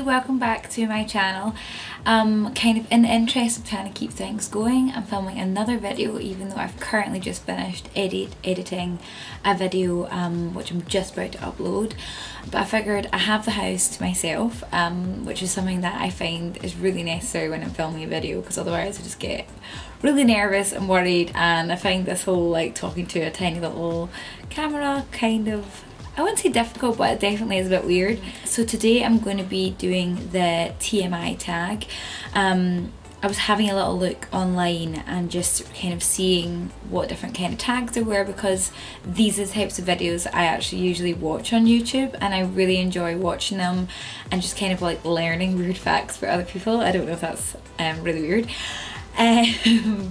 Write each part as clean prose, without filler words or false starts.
welcome back to my channel. Kind of in the interest of trying to keep things going, I'm filming another video even though I've currently just finished editing a video which I'm just about to upload. But I figured I have the house to myself, which is something that I find is really necessary when I'm filming a video, because otherwise I just get really nervous and worried, and I find this whole like talking to a tiny little camera kind of, I wouldn't say difficult, but it definitely is a bit weird. So today I'm going to be doing the TMI tag. I was having a little look online and just kind of seeing what different kind of tags there were, because these are the types of videos I actually usually watch on YouTube, and I really enjoy watching them and just kind of like learning weird facts for other people. I don't know if that's really weird.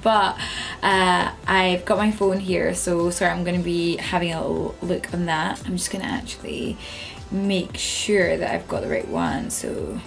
But I've got my phone here, so sorry, I'm going to be having a little look on that. I'm just going to actually make sure that I've got the right one. So,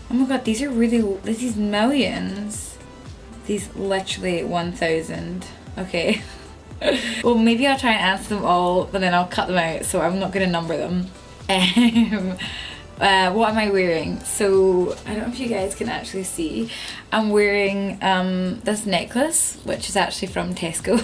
oh my god, these are really, these millions. These literally 1,000. Okay. Well, maybe I'll try and answer them all, but then I'll cut them out, so I'm not going to number them. What am I wearing? So I don't know if you guys can actually see. I'm wearing this necklace, which is actually from Tesco.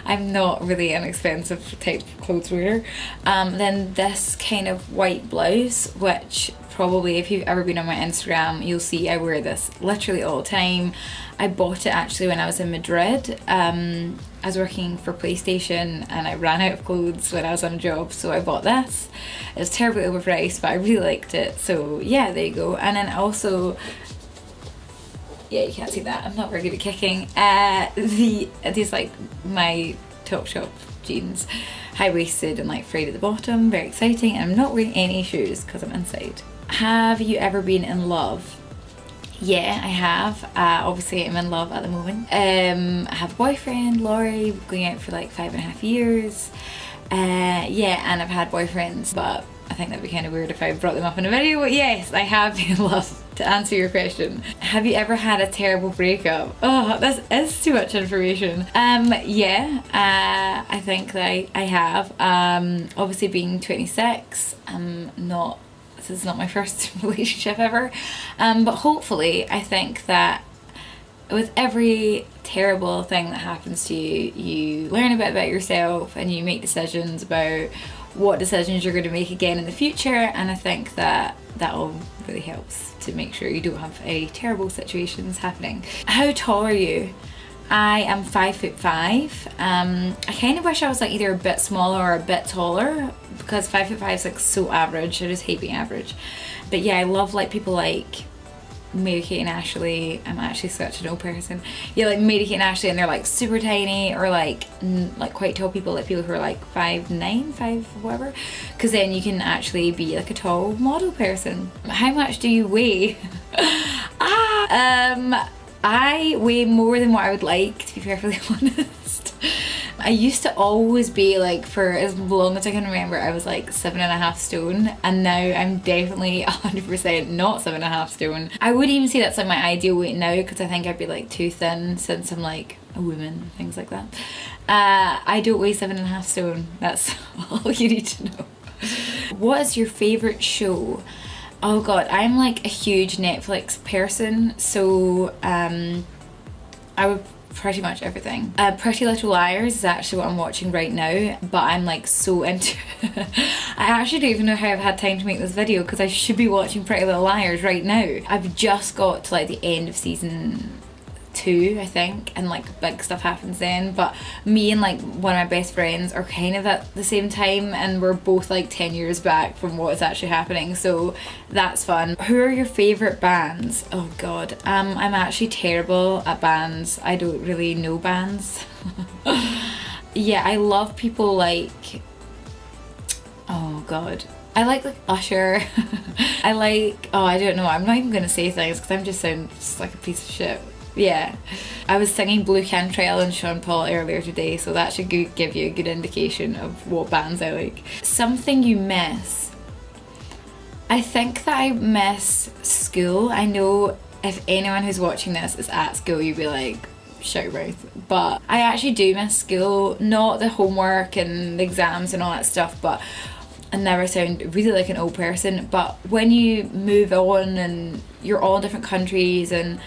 I'm not really an expensive type of clothes wearer. Then this kind of white blouse, which probably if you've ever been on my Instagram, you'll see I wear this literally all the time. I bought it actually when I was in Madrid. I was working for PlayStation and I ran out of clothes when I was on a job, so I bought this. It was terribly overpriced, but I really liked it, so yeah, there you go. And then also, yeah, you can't see that, I'm not very good at kicking. These like my Topshop jeans, high-waisted and like frayed at the bottom, very exciting, and I'm not wearing any shoes because I'm inside. Have you ever been in love? Yeah, I have. Obviously I'm in love at the moment. I have a boyfriend, Youre, going out for like 5.5 years. Yeah, and I've had boyfriends, but I think that'd be kind of weird if I brought them up in a video. But yes, I have been in love, to answer your question. Have you ever had a terrible breakup? Oh, this is too much information. Yeah, I think that I have. Obviously being 26, this is not my first relationship ever, but hopefully I think that with every terrible thing that happens to you, you learn a bit about yourself and you make decisions about what decisions you're going to make again in the future, and I think that all really helps to make sure you don't have any terrible situations happening. How tall are you? I am 5'5". I kind of wish I was like either a bit smaller or a bit taller, because 5'5" is like so average. I just hate being average. But yeah, I love like people like Mary-Kate and Ashley. I'm actually such an old person. Yeah, like Mary-Kate and Ashley, and they're like super tiny, or like quite tall people, like people who are like 5'9", 5 whatever, because then you can actually be like a tall model person. How much do you weigh? I weigh more than what I would like, to be perfectly honest. I used to always be like, for as long as I can remember, I was like 7.5 stone, and now I'm definitely 100% not 7.5 stone. I wouldn't even say that's like my ideal weight now, because I think I'd be like too thin since I'm like a woman, things like that. I don't weigh 7.5 stone, that's all you need to know. What is your favourite show? Oh god, I'm like a huge Netflix person, so I would pretty much everything. Pretty Little Liars is actually what I'm watching right now, but I'm like so into it. I actually don't even know how I've had time to make this video, because I should be watching Pretty Little Liars right now. I've just got to like the end of season 2, I think, and like big stuff happens then, but me and like one of my best friends are kind of at the same time, and we're both like 10 years back from what's actually happening, so that's fun. Who are your favourite bands? Oh god, I'm actually terrible at bands. I don't really know bands. Yeah, I love people like, oh god, I like Usher. I like, oh I don't know, I'm not even gonna say things because I'm just sound just like a piece of shit. Yeah, I was singing Blue Cantrell and Sean Paul earlier today, so that should give you a good indication of what bands I like. Something you miss? I think that I miss school. I know if anyone who's watching this is at school, you'd be like, shut your mouth. But I actually do miss school, not the homework and the exams and all that stuff, but and never sound really like an old person, but when you move on and you're all in different countries and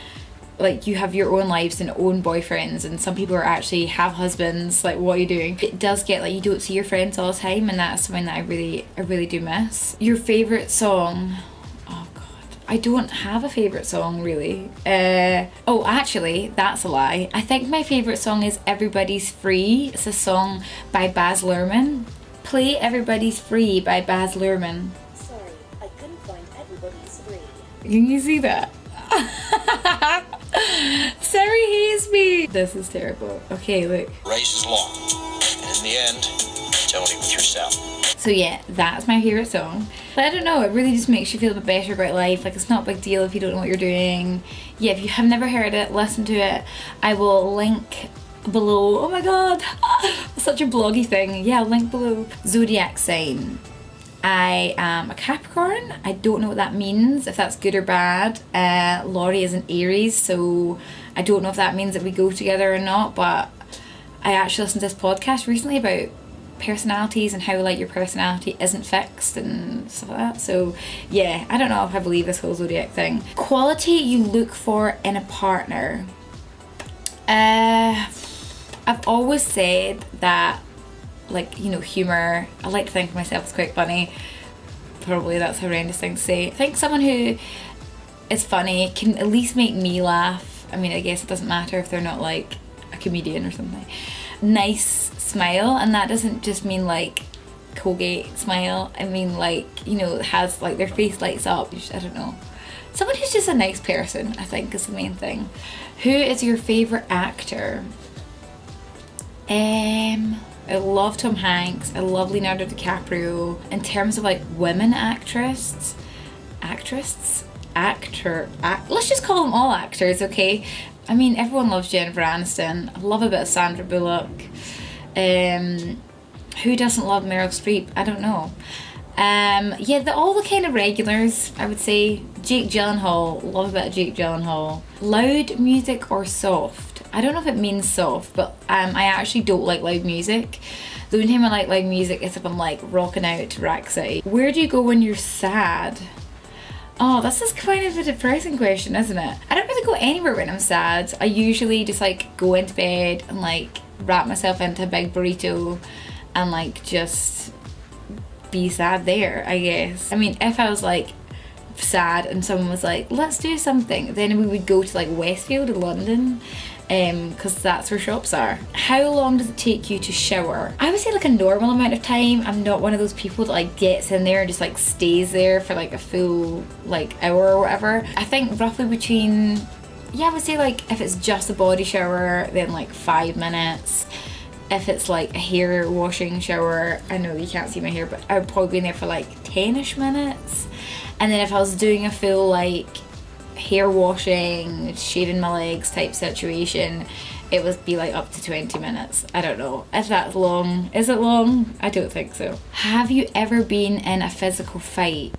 like you have your own lives and own boyfriends, and some people are actually have husbands, like what are you doing? It does get like you don't see your friends all the time, and that's something that I really do miss. Your favourite song? Oh god, I don't have a favourite song really. Oh actually, that's a lie. I think my favourite song is Everybody's Free. It's a song by Baz Luhrmann. Play Everybody's Free by Baz Luhrmann. Sorry, I couldn't find Everybody's Free. Can you see that? Sari hates me. This is terrible. Okay, look. Race is long, and in the end, it's only with yourself. So yeah, that's my favourite song. But I don't know, it really just makes you feel a bit better about life. Like, it's not a big deal if you don't know what you're doing. Yeah, if you have never heard it, listen to it. I will link below. Oh my god, such a bloggy thing. Yeah, I'll link below. Zodiac sign. I am a Capricorn. I don't know what that means, if that's good or bad. Laurie is an Aries, so I don't know if that means that we go together or not, but I actually listened to this podcast recently about personalities and how like your personality isn't fixed and stuff like that. So yeah, I don't know if I believe this whole Zodiac thing. Quality you look for in a partner. I've always said that, like, you know, humour. I like to think of myself as quite funny. Probably that's a horrendous thing to say. I think someone who is funny can at least make me laugh. I mean, I guess it doesn't matter if they're not like a comedian or something. Nice smile, and that doesn't just mean like Colgate smile. I mean like, you know, has like their face lights up. I don't know. Someone who's just a nice person, I think, is the main thing. Who is your favourite actor? I love Tom Hanks. I love Leonardo DiCaprio. In terms of like women actors, let's just call them all actors, okay? I mean, everyone loves Jennifer Aniston. I love a bit of Sandra Bullock. Who doesn't love Meryl Streep? I don't know. Yeah, all the kind of regulars, I would say. Jake Gyllenhaal, love a bit of Jake Gyllenhaal. Loud music or soft? I don't know if it means soft, but I actually don't like loud music. The only time I like loud music is if I'm like rocking out to Rack City. Where do you go when you're sad? Oh, this is kind of a depressing question, isn't it? I don't really go anywhere when I'm sad. I usually just like go into bed and like wrap myself into a big burrito and like just be sad there, I guess. I mean, if I was like sad and someone was like, let's do something, then we would go to like Westfield in London, because that's where shops are. How long does it take you to shower? I would say like a normal amount of time. I'm not one of those people that like gets in there and just like stays there for like a full like hour or whatever. I think roughly between, yeah, I would say like if it's just a body shower, then like 5 minutes. If it's like a hair washing shower, I know you can't see my hair, but I would probably be in there for like 10ish minutes. And then if I was doing a full like hair washing, shaving my legs type situation, it would be like up to 20 minutes. I don't know if that's long. Is it long? I don't think so. Have you ever been in a physical fight?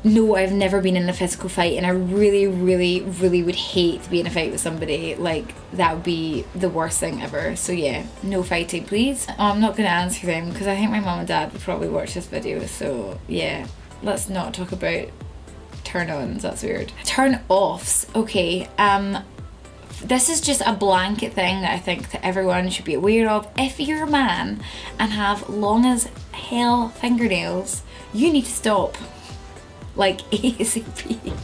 No, I've never been in a physical fight, and I really would hate to be in a fight with somebody. Like, that would be the worst thing ever. So yeah, no fighting please. I'm not going to answer them because I think my mum and dad would probably watch this video, so yeah, let's not talk about turn-ons, that's weird. Turn-offs, okay, this is just a blanket thing that I think that everyone should be aware of. If you're a man and have long as hell fingernails, you need to stop. Like ASAP.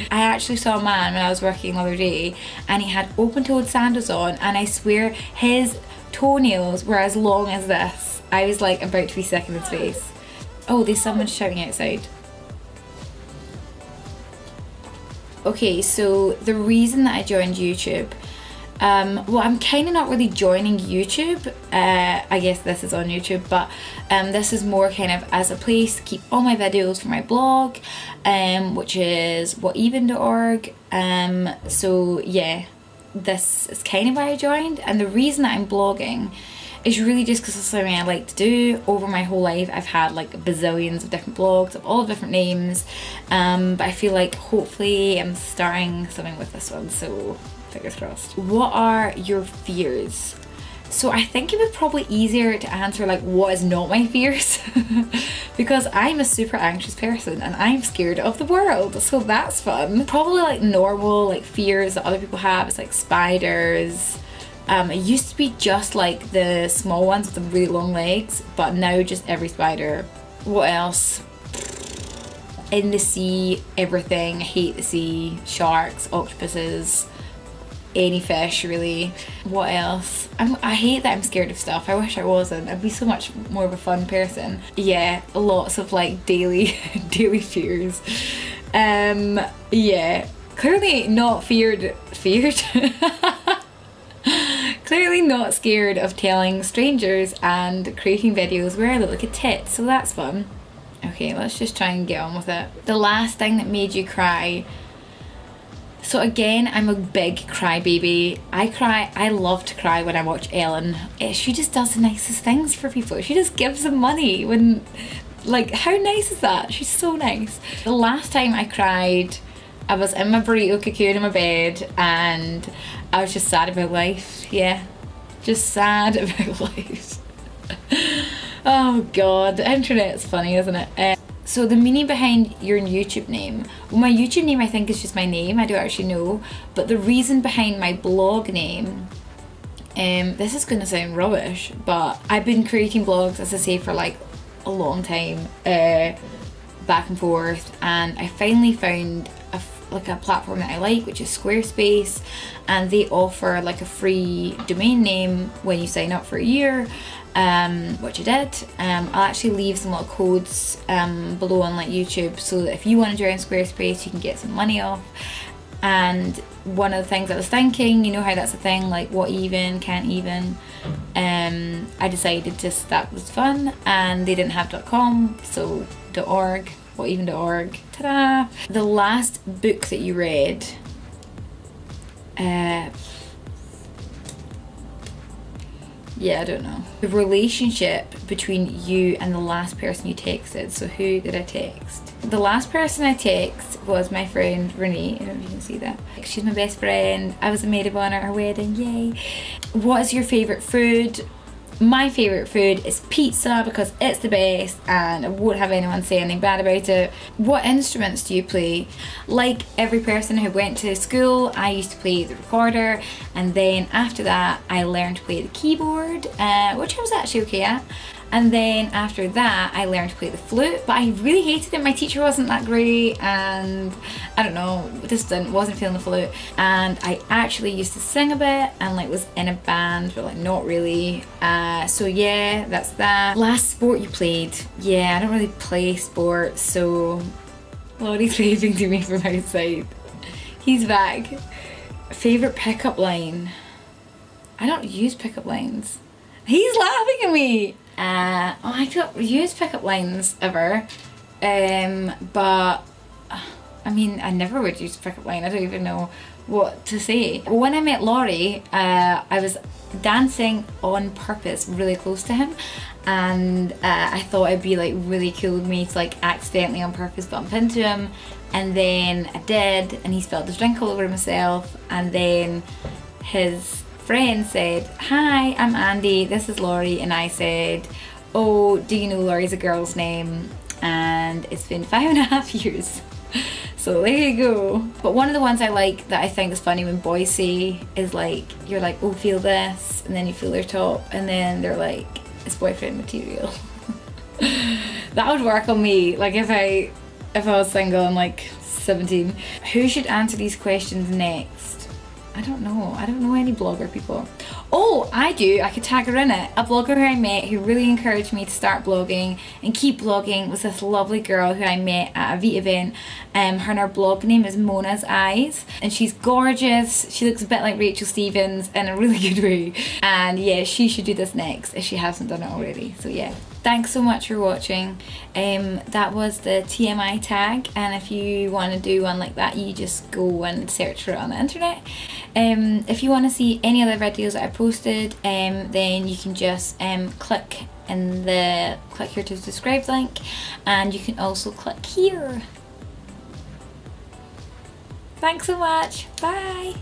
I actually saw a man when I was working the other day and he had open-toed sandals on, and I swear his toenails were as long as this. I was like about to be sick in his face. Oh, there's someone shouting outside. Okay, so the reason that I joined YouTube, well, I'm kind of not really joining YouTube. I guess this is on YouTube, but this is more kind of as a place to keep all my videos for my blog, which is wayyy.org. So yeah, this is kind of why I joined, and the reason that I'm blogging is really just because it's something I like to do. Over my whole life I've had like bazillions of different blogs of all different names, but I feel like hopefully I'm starting something with this one, so fingers crossed. What are your fears? So I think it was probably easier to answer like what is not my fears because I'm a super anxious person and I'm scared of the world, so that's fun. Probably like normal like fears that other people have is like spiders. It used to be just like the small ones with the really long legs, but now just every spider. What else? In the sea, everything. I hate the sea. Sharks, octopuses, any fish really. What else? I hate that I'm scared of stuff. I wish I wasn't. I'd be so much more of a fun person. Yeah, lots of like daily fears. Yeah, clearly not feared. Clearly not scared of telling strangers and creating videos where I look like a tit, so that's fun. Okay, let's just try and get on with it. The last thing that made you cry. So again, I'm a big crybaby. I love to cry when I watch Ellen. She just does the nicest things for people. She just gives them money when, like, how nice is that? She's so nice. The last time I cried, I was in my burrito cocoon in my bed and I was just sad about life. Yeah, just sad about life. Oh god, the internet's funny, isn't it? So the meaning behind your YouTube name. Well, my YouTube name I think is just my name, I don't actually know. But the reason behind my blog name, this is gonna sound rubbish, but I've been creating blogs, as I say, for like a long time, back and forth, and I finally found a platform that I like, which is Squarespace, and they offer like a free domain name when you sign up for a year, which I did. I'll actually leave some little codes below on like YouTube, so that if you want to join Squarespace you can get some money off. And one of the things I was thinking, you know how that's a thing, like what even, can't even, I decided just that was fun, and they didn't have .com, so .org, whateven.org. Ta-da! The last book that you read, yeah, I don't know. The relationship between you and the last person you texted. So who did I text? The last person I texted was my friend Renee. I don't know if you can see that. She's my best friend. I was a maid of honour at her wedding, yay. What is your favourite food? My favourite food is pizza because it's the best and I won't have anyone say anything bad about it. What instruments do you play? Like every person who went to school, I used to play the recorder, and then after that I learned to play the keyboard, which I was actually okay at. And then after that I learned to play the flute, but I really hated it. My teacher wasn't that great and I don't know, just wasn't feeling the flute. And I actually used to sing a bit and like was in a band, but like not really. So yeah, that's that. Last sport you played? Yeah, I don't really play sports, so Laurie's waving to me from outside. He's back. Favourite pickup line? I don't use pickup lines. He's laughing at me. I don't use pickup lines ever, but I mean I never would use a pickup line. I don't even know what to say. When I met Laurie, I was dancing on purpose really close to him, and I thought it'd be like really cool of me to like accidentally on purpose bump into him, and then I did, and he spilled his drink all over himself, and then his friend said, "Hi, I'm Andy, this is Laurie," and I said, "Oh, do you know Laurie's a girl's name?" And it's been 5.5 years. So there you go. But one of the ones I like that I think is funny when boys say is like, you're like, "Oh, feel this," and then you feel their top, and then they're like, "It's boyfriend material." That would work on me, like if I was single and like 17. Who should answer these questions next? I don't know any blogger people. Oh, I do, I could tag her in it. A blogger who I met who really encouraged me to start blogging and keep blogging was this lovely girl who I met at a Veet event. Her and her blog name is Mona's Eyes, and she's gorgeous. She looks a bit like Rachel Stevens in a really good way. And yeah, she should do this next if she hasn't done it already. So yeah. Thanks so much for watching. That was the TMI tag, and if you want to do one like that, you just go and search for it on the internet. If you want to see any other videos that I posted, then you can just click here to subscribe link, and you can also click here. Thanks so much. Bye.